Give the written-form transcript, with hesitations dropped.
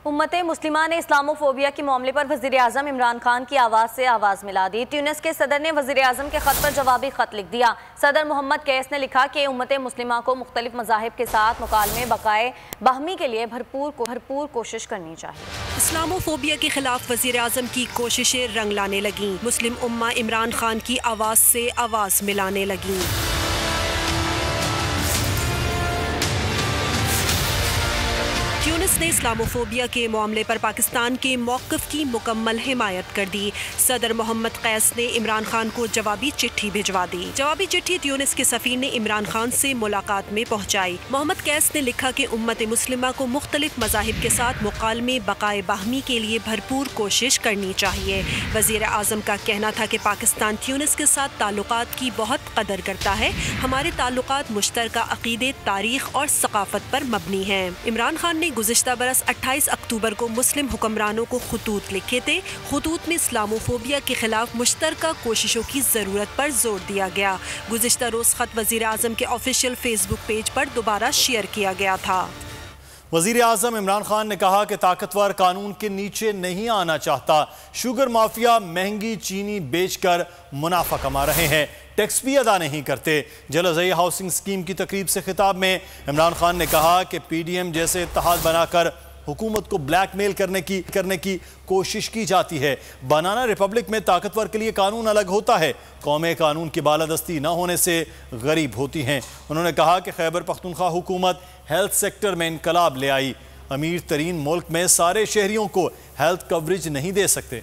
امت مسلمہ نے اسلاموفوبیا کے معاملے پر وزیر اعظم عمران خان کی آواز سے آواز ملا دی۔ تیونس کے صدر نے وزیر اعظم کے خط پر جوابی خط لکھ دیا۔ صدر محمد قیس نے لکھا کہ امت مسلمہ کو مختلف مذاہب کے ساتھ مکالمے بقائے باہمی کے لیے بھرپور کوشش کرنی چاہیے۔ اسلاموفوبیا کے خلاف وزیر اعظم کی کوششیں رنگ لانے لگیں۔ مسلم امہ عمران خان کی آواز سے آواز ملانے لگیں۔ تیونس نے اسلاموفوبیا کے معاملے پر پاکستان کے موقف کی مکمل حمایت کر دی۔ صدر محمد قیس نے عمران خان کو جوابی چٹھی بھجوا دی۔ جوابی چٹھی تیونس کے سفیر نے عمران خان سے ملاقات میں پہنچائی۔ محمد قیس نے لکھا کہ امت مسلمہ کو مختلف مذاہب کے ساتھ مکالمے بقائے باہمی کے لیے بھرپور کوشش کرنی چاہیے۔ وزیر اعظم کا کہنا تھا کہ پاکستان تیونس کے ساتھ تعلقات کی بہت قدر کرتا ہے۔ ہمارے تعلقات مشترکہ عقیدے، تاریخ اور ثقافت پر مبنی ہیں۔ عمران خان نے گزشتہ برس 28 اکتوبر کو مسلم حکمرانوں کو خطوط لکھے تھے۔ خطوط میں اسلاموفوبیا کے خلاف مشترکہ کوششوں کی ضرورت پر زور دیا گیا۔ گزشتہ روز خط وزیر اعظم کے آفیشیل فیس بک پیج پر دوبارہ شیئر کیا گیا تھا۔ وزیر اعظم عمران خان نے کہا کہ طاقتور قانون کے نیچے نہیں آنا چاہتا۔ شوگر مافیا مہنگی چینی بیچ کر منافع کما رہے ہیں، ٹیکس بھی ادا نہیں کرتے۔ جلزئی ہاؤسنگ اسکیم کی تقریب سے خطاب میں عمران خان نے کہا کہ پی ڈی ایم جیسے اتحاد بنا کر حکومت کو بلیک میل کرنے کی کوشش کی جاتی ہے۔ بنانا ریپبلک میں طاقتور کے لیے قانون الگ ہوتا ہے، قومیں قانون کی بالادستی نہ ہونے سے غریب ہوتی ہیں۔ انہوں نے کہا کہ خیبر پختونخوا حکومت ہیلتھ سیکٹر میں انقلاب لے آئی۔ امیر ترین ملک میں سارے شہریوں کو ہیلتھ کوریج نہیں دے سکتے۔